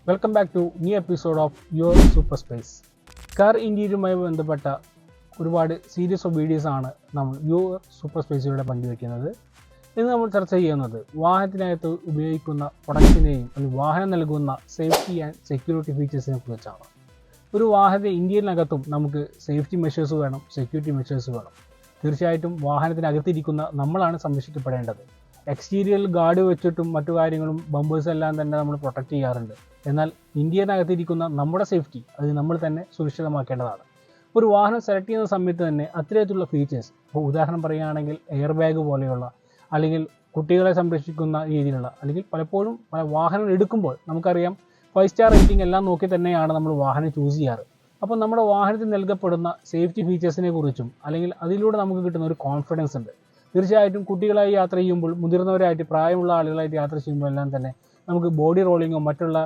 Welcome back to new episode of your super space. Car ഇൻറ്റീരിയറുമായി ബന്ധപ്പെട്ട ഒരുപാട് series of videos ആണ് നമ്മൾ യുവർ സൂപ്പർ സ്പേസിലൂടെ പങ്കുവയ്ക്കുന്നത്. ഇന്ന് നമ്മൾ ചർച്ച ചെയ്യുന്നത് വാഹനത്തിനകത്ത് ഉപയോഗിക്കുന്ന പ്രൊഡക്റ്റിനെയും അല്ലെങ്കിൽ വാഹനം നൽകുന്ന സേഫ്റ്റി ആൻഡ് സെക്യൂരിറ്റി ഫീച്ചേഴ്സിനെ കുറിച്ചാണ്. ഒരു വാഹനത്തെ ഇന്ത്യയിലകത്തും നമുക്ക് സേഫ്റ്റി മെഷേഴ്സ് വേണം, സെക്യൂരിറ്റി മെഷേഴ്സ് വേണം. തീർച്ചയായിട്ടും വാഹനത്തിനകത്തിരിക്കുന്ന നമ്മളാണ് സംരക്ഷിക്കപ്പെടേണ്ടത്. എക്സ്റ്റീരിയറിൽ ഗാർഡ് വെച്ചിട്ടും മറ്റു കാര്യങ്ങളും ബമ്പേഴ്സ് എല്ലാം തന്നെ നമ്മൾ പ്രൊട്ടക്റ്റ് ചെയ്യാറുണ്ട്. എന്നാൽ ഇന്ത്യനകത്തിരിക്കുന്ന നമ്മുടെ സേഫ്റ്റി അത് നമ്മൾ തന്നെ സുരക്ഷിതമാക്കേണ്ടതാണ്. ഒരു വാഹനം സെലക്ട് ചെയ്യുന്ന സമയത്ത് തന്നെ അത്തരത്തിലുള്ള ഫീച്ചേഴ്സ്, ഇപ്പോൾ ഉദാഹരണം പറയുകയാണെങ്കിൽ എയർ ബാഗ് പോലെയുള്ള, അല്ലെങ്കിൽ കുട്ടികളെ സംരക്ഷിക്കുന്ന രീതിയിലുള്ള, അല്ലെങ്കിൽ പലപ്പോഴും വാഹനം എടുക്കുമ്പോൾ നമുക്കറിയാം 5 സ്റ്റാർ റേറ്റിംഗ് എല്ലാം നോക്കി തന്നെയാണ് നമ്മൾ വാഹനം ചൂസ് ചെയ്യാറ്. അപ്പോൾ നമ്മുടെ വാഹനത്തിൽ നൽകപ്പെടുന്ന സേഫ്റ്റി ഫീച്ചേഴ്സിനെ കുറിച്ചും അല്ലെങ്കിൽ അതിലൂടെ നമുക്ക് കിട്ടുന്ന ഒരു കോൺഫിഡൻസ് ഉണ്ട്. തീർച്ചയായിട്ടും കുട്ടികളായി യാത്ര ചെയ്യുമ്പോൾ, മുതിർന്നവരായിട്ട് പ്രായമുള്ള ആളുകളായിട്ട് യാത്ര ചെയ്യുമ്പോൾ എല്ലാം തന്നെ നമുക്ക് ബോഡി റോളിങ്ങോ മറ്റുള്ള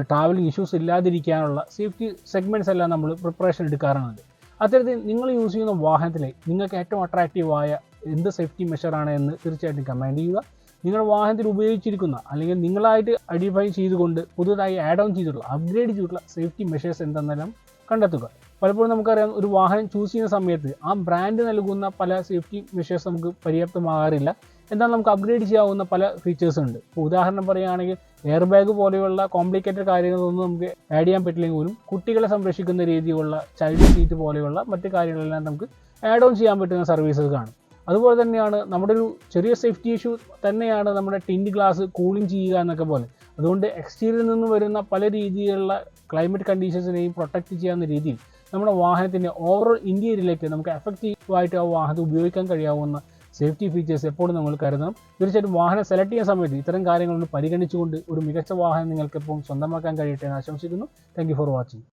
ട്രാവലിംഗ് ഇഷ്യൂസ് ഇല്ലാതിരിക്കാനുള്ള സേഫ്റ്റി സെഗ്മെൻറ്റ്സ് എല്ലാം നമ്മൾ പ്രിപ്പറേഷൻ എടുക്കാറുണ്ട്. അത്തരത്തിൽ നിങ്ങൾ യൂസ് ചെയ്യുന്ന വാഹനത്തിലെ നിങ്ങൾക്ക് ഏറ്റവും അട്രാക്റ്റീവായ എന്ത് സേഫ്റ്റി മെഷറാണ് എന്ന് തീർച്ചയായിട്ടും കമൻറ്റ് ചെയ്യുക. നിങ്ങളുടെ വാഹനത്തിൽ ഉപയോഗിച്ചിരിക്കുന്ന അല്ലെങ്കിൽ നിങ്ങളായിട്ട് ഐഡൻറ്റിഫൈ ചെയ്തുകൊണ്ട് പുതുതായി ആഡ് ഓൺ ചെയ്തിട്ടുള്ള, അപ്ഗ്രേഡ് ചെയ്തിട്ടുള്ള സേഫ്റ്റി മെഷേഴ്സ് എന്തെന്നെല്ലാം കണ്ടെത്തുക. പലപ്പോഴും നമുക്കറിയാം, ഒരു വാഹനം ചൂസ് ചെയ്യുന്ന സമയത്ത് ആ ബ്രാൻഡ് നൽകുന്ന പല സേഫ്റ്റി മെഷേഴ്സ് നമുക്ക് പര്യാപ്തമാകാറില്ല. എന്നാൽ നമുക്ക് അപ്ഗ്രേഡ് ചെയ്യാവുന്ന പല ഫീച്ചേഴ്സ് ഉണ്ട്. ഇപ്പോൾ ഉദാഹരണം പറയുകയാണെങ്കിൽ എയർ ബാഗ് പോലെയുള്ള കോംപ്ലിക്കേറ്റഡ് കാര്യങ്ങളൊന്നും നമുക്ക് ആഡ് ചെയ്യാൻ പറ്റില്ലെങ്കിൽ പോലും കുട്ടികളെ സംരക്ഷിക്കുന്ന രീതിയിലുള്ള ചൈൽഡ് സീറ്റ് പോലെയുള്ള മറ്റ് കാര്യങ്ങളെല്ലാം നമുക്ക് ആഡ് ഓൺ ചെയ്യാൻ പറ്റുന്ന സർവീസസ് കാണും. അതുപോലെ തന്നെയാണ് നമ്മുടെ ഒരു ചെറിയ സേഫ്റ്റി ഇഷ്യൂ തന്നെയാണ് നമ്മുടെ ടിൻഡ് ഗ്ലാസ് കൂളിംഗ് ചെയ്യുക എന്നൊക്കെ പോലെ. അതുകൊണ്ട് എക്സ്റ്റീരിയറിൽ നിന്ന് വരുന്ന പല രീതിയിലുള്ള ക്ലൈമറ്റ് കണ്ടീഷൻസിനെയും പ്രൊട്ടക്റ്റ് ചെയ്യാവുന്ന രീതിയിൽ നമ്മുടെ വാഹനത്തിൻ്റെ ഓവറോൾ ഇന്റീരിയറിലേക്ക് നമുക്ക് എഫക്റ്റീവായിട്ട് ആ വാഹനത്തിൽ ഉപയോഗിക്കാൻ കഴിയാവുന്ന സേഫ്റ്റി ഫീച്ചേഴ്സ് എപ്പോഴും നമ്മൾ കരുതണം. തീർച്ചയായിട്ടും വാഹനം സെലക്ട് ചെയ്യുന്ന സമയത്ത് ഇത്തരം കാര്യങ്ങളൊന്ന് പരിഗണിച്ചുകൊണ്ട് ഒരു മികച്ച വാഹനം നിങ്ങൾക്ക് എപ്പോഴും സ്വന്തമാക്കാൻ കഴിയട്ടെ എന്ന് ആശംസിക്കുന്നു. Thank you for watching.